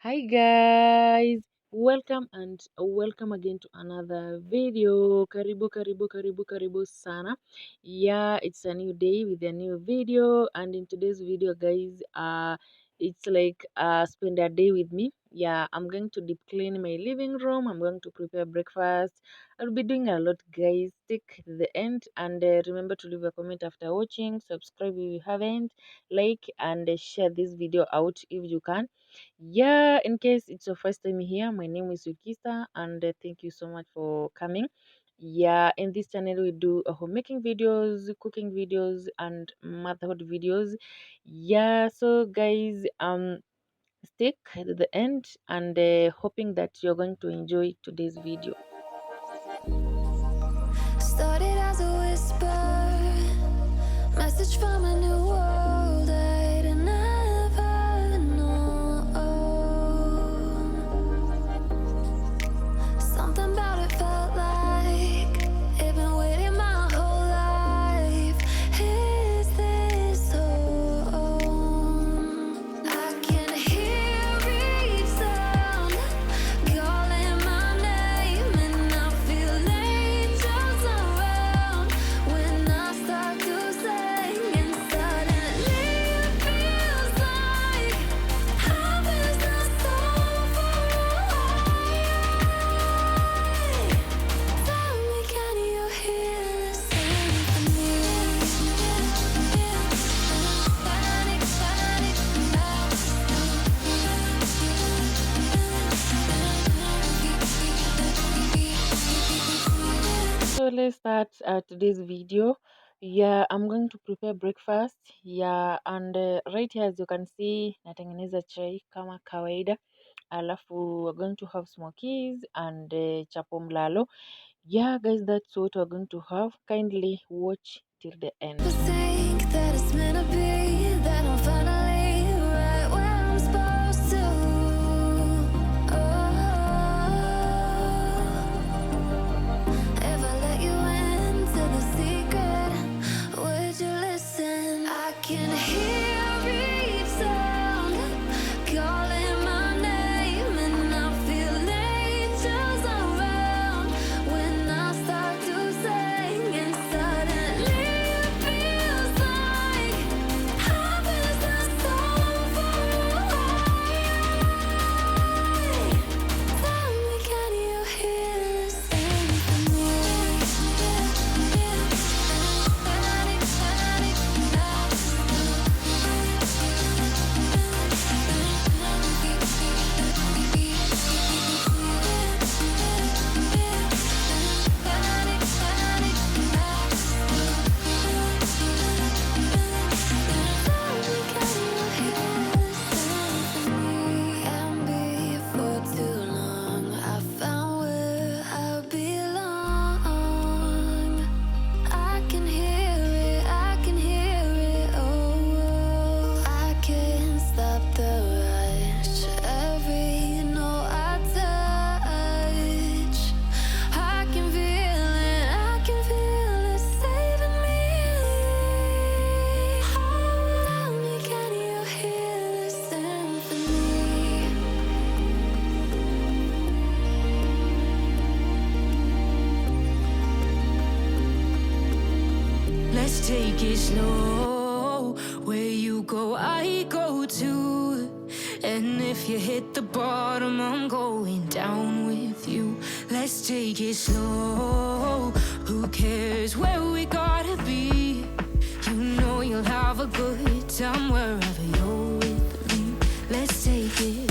Hi guys, welcome again to another video. Karibu sana. Yeah, it's a new day with a new video, and in today's video, guys, it's like spend a day with me. Yeah, I'm going to deep clean my living room. I'm going to prepare breakfast. I'll be doing a lot, guys. Stick to the end, and remember to leave a comment after watching. Subscribe if you haven't. Like and share this video out if you can. Yeah, in case it's your first time here, my name is Yukista, and thank you so much for coming. Yeah, in this channel we do homemaking videos, cooking videos, and motherhood videos. Yeah, so guys, stick to the end, and hoping that you're going to enjoy today's video. Started as a whisper, message from a new world I'd never known. Something about it felt like it'd been waiting my whole life. Is this home? I can hear each sound calling my name, and I feel angels around when I start to sing, and suddenly it feels like heaven is not so far away. Tell me, can you hear the symphony? Panic, So let's start today's video. Yeah, I'm going to prepare breakfast. Yeah, and right here as you can see, natengeneza chai kama kawaida. Alafu we're going to have smokies and chapo mlalo. Yeah, guys, that's what we're going to have. Kindly watch till the end. think that it's meant to be, that I'm finally right where I'm supposed to. If I let you into the secret, would you listen? I can hear each sound calling my name, and I feel angels around when I start to sing, and suddenly it feels like heaven is not so far away. Tell me, can you hear the symphony? Can't be for too long. I found where I belong. I can hear it, I can hear it. Oh, I can't stop the rush. Every note I touch, I can feel it, I can feel it saving me. Tell me, can you hear the symphony? Let's take it slow. Where you go, I go too. And if you hit the bottom, I'm going down with you. Let's take it slow. Who cares where we gotta be? You know you'll have a good time wherever you're with me. Let's take it.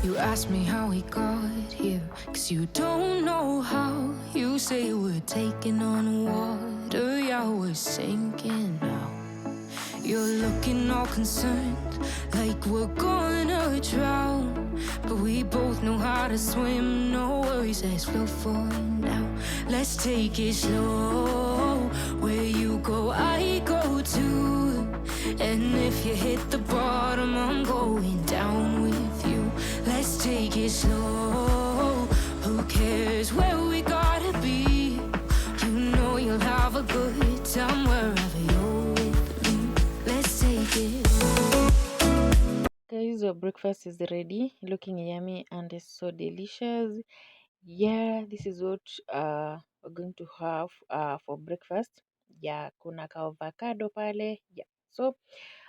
You ask me how we got here, 'cause you don't know how. You say we're taking on water, yeah, we're sinking now. You're looking all concerned, like we're gonna drown. But we both know how to swim, no worries, let's flow for now. Let's take it slow. Where you go, I go too. And if you hit the bottom, I'm going down with you. Let's take it slow. Who cares where we gotta be? You know you'll have a good time wherever you're with me. Let's take it. Guys, your breakfast is ready, looking yummy and so delicious. Yeah, this is what we're going to have for breakfast. Yeah, kuna ka avocado pale. Yeah. So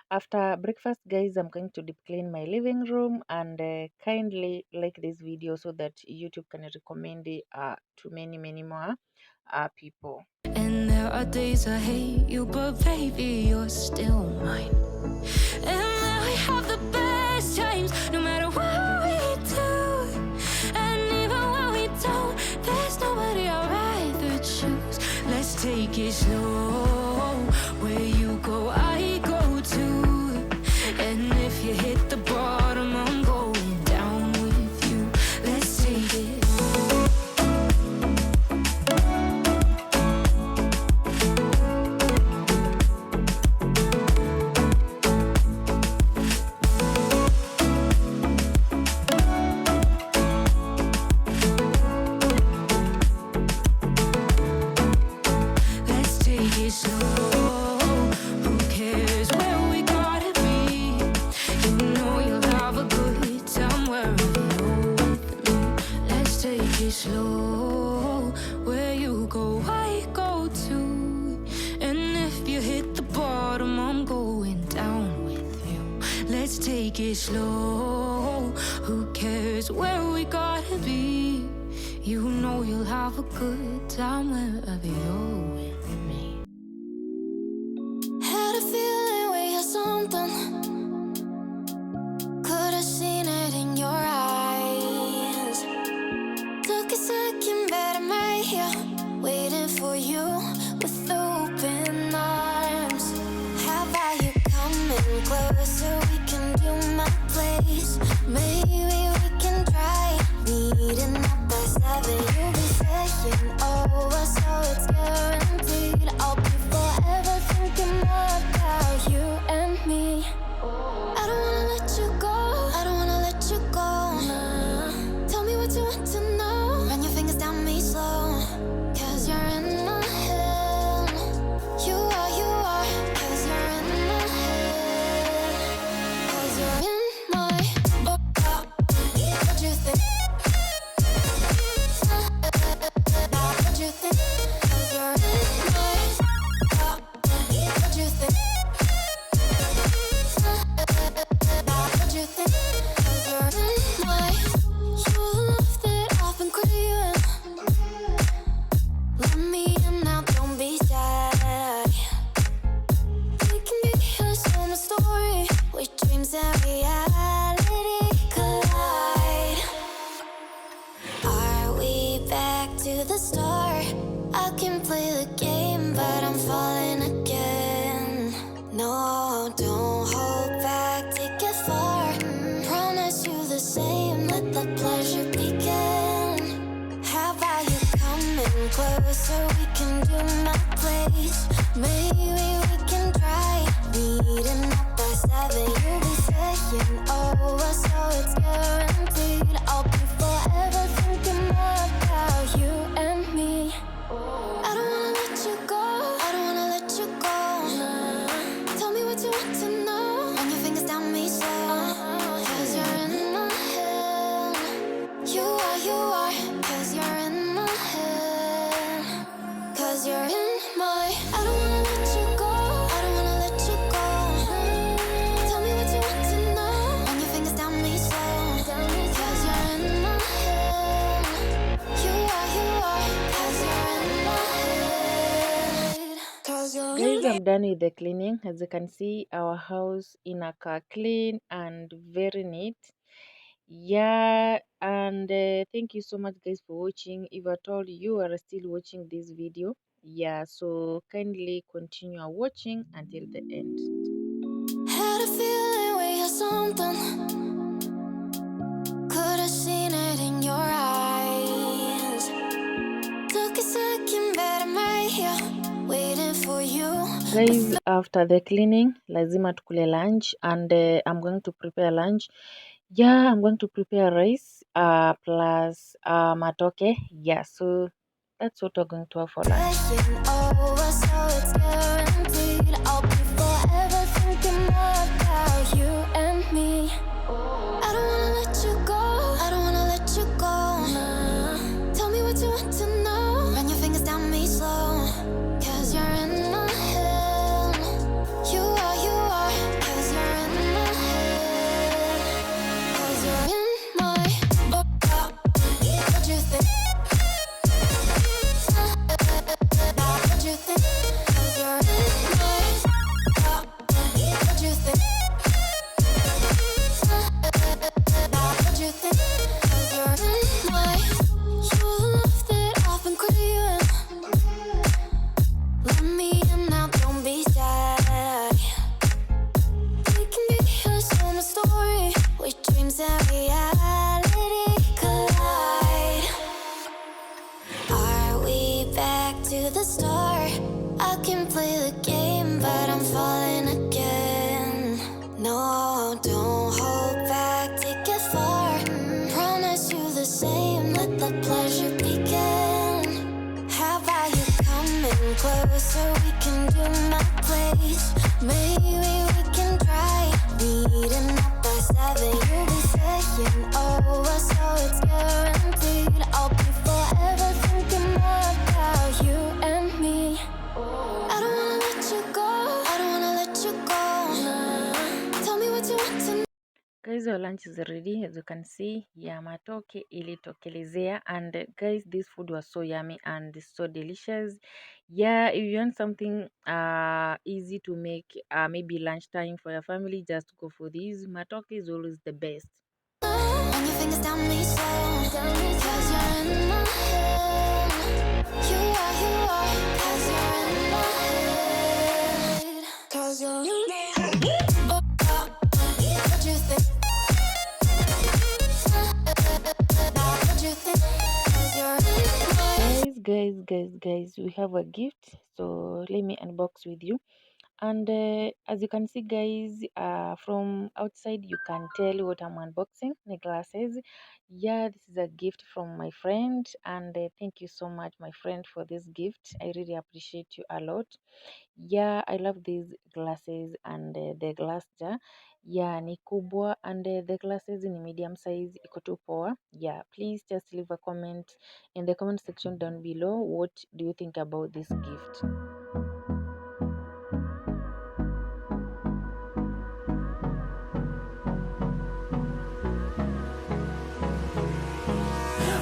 after breakfast, guys, I'm going to deep clean my living room, and kindly like this video so that YouTube can recommend it to many more people. And there are days I hate you, but baby, you're still mine. And now we have the best times, no matter what we do. And even when we don't, there's nobody I'd rather choose. Let's take it slow. Where you go, I go too. And if you hit the bottom, I'm going down with you. Let's take it. Let's take it slow. Who cares where we gotta be? You know you'll have a good time wherever you're with me. Let's take it slow. Where you go, I go too. And if you hit the bottom, I'm going down with you. Let's take it slow. Who cares where we gotta be? You know you'll have a good time wherever you're with me. Had a feeling we had something. Could have seen it in your eyes. Took a second, but I'm right here, waiting for you with open arms. How about you coming closer? We can do my place. Maybe we can try meeting up by 7. You'll be saying over, so it's guaranteed. I'll be forever thinking more about you and me. I don't wanna let you go. I don't wanna let you go. Nah. Tell me what you want to know. Run your fingers down me slow. 'Cause you're in my head. You are. 'Cause you're in my head. 'Cause you're in my. What you think? What you think? 'Cause you're in my. What you think? What you think? 'Cause you're in my. You're the love that I've been craving. Let me in now, don't be shy. We can be here, so my story. Where dreams and reality collide. Are we back to the start? I can play the game, but I'm falling again. No, don't hold back, take it far. Promise you the same, let the pleasure begin. How about you coming closer? We can do my place. Maybe we can try meeting up by 7. You'll be saying over, so it's guaranteed. I'll be forever thinking more about you and me. I don't wanna let you go. I don't wanna let you go. Nah. Tell me what you want to know. Run your fingers down me slow. 'Cause you're in my head. You are. 'Cause you're in my head. 'Cause you're in my. I don't wanna let you go. I don't wanna let you go. Tell me what you want to know. Run your fingers down me slow. 'Cause you're in my head. You are. 'Cause you're in my head. 'Cause you're in Guys, I'm done with the cleaning. As you can see, our house in a car clean and very neat. Yeah, and thank you so much, guys, for watching. If at all you are still watching this video, yeah, so kindly continue watching until the end. Had a feeling we had something. Could have seen it in your eyes. Took a second, but I'm right here, waiting for you Guys, after the cleaning, lazima tukule lunch, and I'm going to prepare lunch. Yeah, I'm going to prepare rice plus matoke. Yeah, so that's what we're going to have for lunch. Taking over, so it's guaranteed. I'll be forever thinking more about you and me. I don't wanna let you go. I don't wanna let you go. Nah. Tell me what you want to know. Run your fingers down me slow. Cause you're in my head. You are. Cause you're in my head. Cause you're in my what you think? What you think? Cause you're in my what you think? What you think? Cause you're in my you love that I've been craving. Let me in now, don't be shy. We can be a summer story where dreams and reality collide. Are we back to the start? I can play the game, but I'm falling again. No, don't hold back, take it far. Promise you the same, let the pleasure begin. How about you coming closer? We can do my place. Maybe we can try meeting up by 7. You'll be saying over, so it's guaranteed. I'll be forever thinking more about you and me. I don't wanna let you go. I don't wanna let you go. Nah. Tell me what you want to know. Guys, your lunch is ready. As you can see, yeah, matoke ilitokelezea, and guys, this food was so yummy and so delicious. Yeah, if you want something easy to make, maybe lunchtime for your family, just go for this. Matoke is always the best. Run your fingers down me slow. Cause you're in my head. You are. Cause you're in my head. Cause you're in my head. What you think? What you think? Cause you're in my Guys, we have a gift, so let me unbox with you. And as you can see, guys, from outside you can tell what I'm unboxing, the glasses. Yeah, this is a gift from my friend, and thank you so much, my friend, for this gift. I really appreciate you a lot. Yeah, I love these glasses, and the glass jar, yeah, ni kubwa, and the glasses in medium size iko tu poa. Yeah, please just leave a comment in the comment section down below. What do you think about this gift?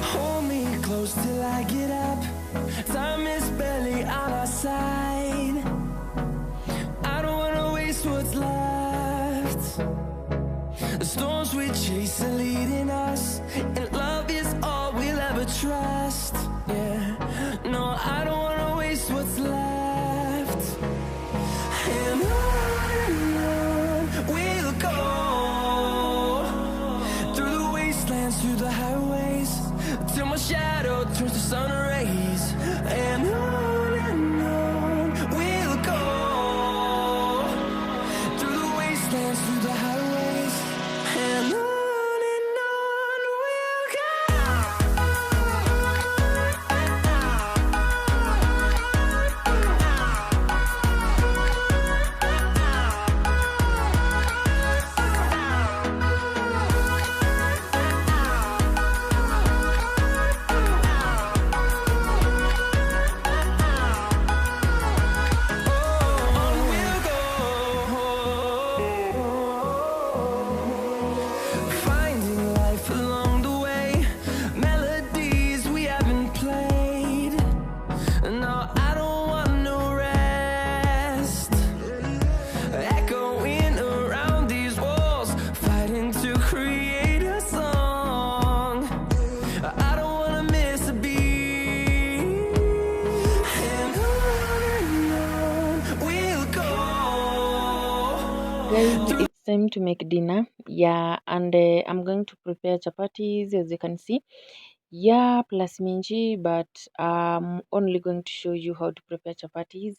Hold me close till I get up. Time is barely on our side. I don't wanna waste what's left. The storms we chase are leading us, and love is all we'll ever trust. Yeah, no, I don't wanna waste what's left. And on we'll go, through the wastelands, through the highways, till my shadow turns to sun rays. And on we'll go, through the wastelands, through the highways, and on we'll go. Finding life along the way, melodies we haven't played. No, I don't want no rest. Echoing around these walls, fighting to create a song. I don't wanna miss a beat. And on we'll go. Guys, it's time to make dinner. Yeah, and I'm going to prepare chapatis, as you can see. Yeah, plus minji, but I'm only going to show you how to prepare chapatis.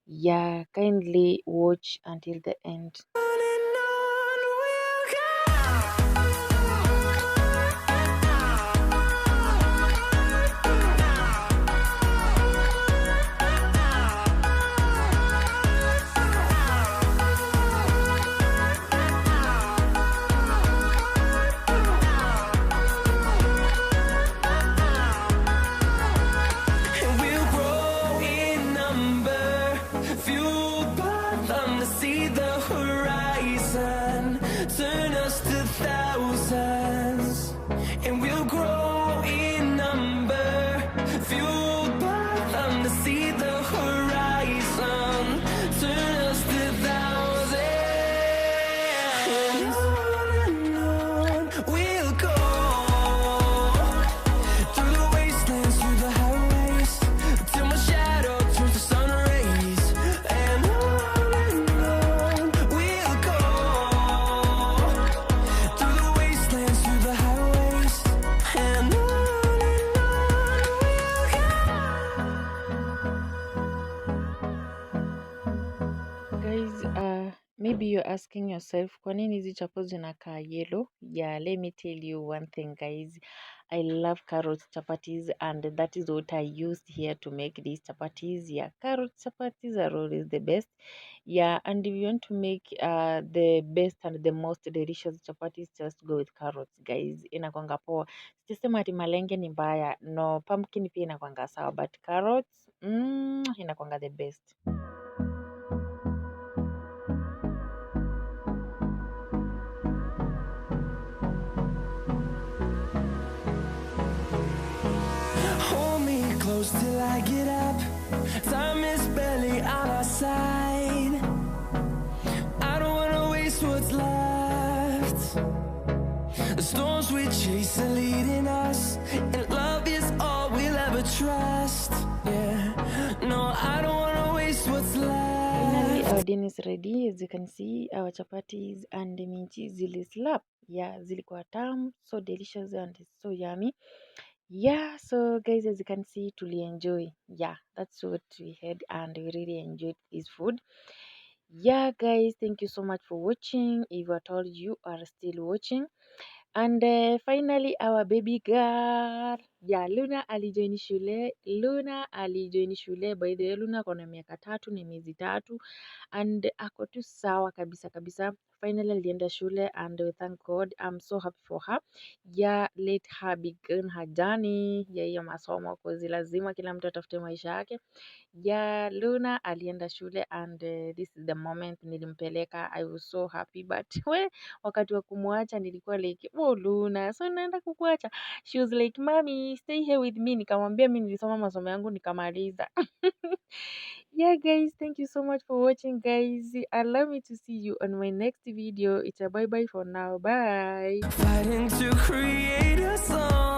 Yeah, kindly watch until the end. And we'll grow in number, fueled by them to see the horizon, turn us to thousands. And we'll grow in number, fueled by them to see the horizon, turn us to thousands. And on we'll go, through the wastelands, through the highways, till my shadow turns to sun rays. And on we'll go, through the wastelands, through the highways, and on we'll go. Guys, maybe you're asking yourself, kwa nini hizi chapo zinakaa yellow? Yeah, let me tell you one thing, guys. I love carrot chapatis, and that is what I used here to make these chapatis. Yeah, carrot chapatis are always the best. Yeah, and if you want to make the best and the most delicious chapatis, just go with carrots, guys. Inakwanga poa. Sijasema ati malenge ni mbaya. No, pumpkin pia inakwanga sawa, but carrots, inakwanga the best. Hold me close till I get up. Time is barely on our side. I don't wanna waste what's left. The storms we chase are leading us, and love is all we'll ever trust. Yeah, no, I don't wanna waste what's Finally, left. our dinner is ready. As you can see, our chapatis and the minchi zili slap. Yeah, zilikuwa tamu, so delicious and so yummy. Yeah, so guys, as you can see, tuli enjoy. Yeah, that's what we had, and we really enjoyed this food. Yeah, guys, thank you so much for watching. If at all you are still watching. And finally, our baby girl. Yeah, Luna alijoin shule. Luna alijoin shule. By the way, Luna kona miaka 3 na miezi 3. And ako tu sawa kabisa kabisa. Finally alienda shule, and we thank God. I'm so happy for her. Yeah, let her begin her journey ya hiyo masomo, cause lazima kila mtu atafute maisha yake. Yeah, Luna alienda shule, and this is the moment nilimpeleka. I was so happy, but wakati wa kumwacha nilikuwa like, oh Luna, so naenda kukuacha. She was like, mommy, stay here with me. Nikamwambia mimi nilisoma masomo yangu nikamaliza. Yeah, guys, thank you so much for watching, guys. Allow me to see you on my next video. It's a bye bye for now. Bye. Fighting to create a song.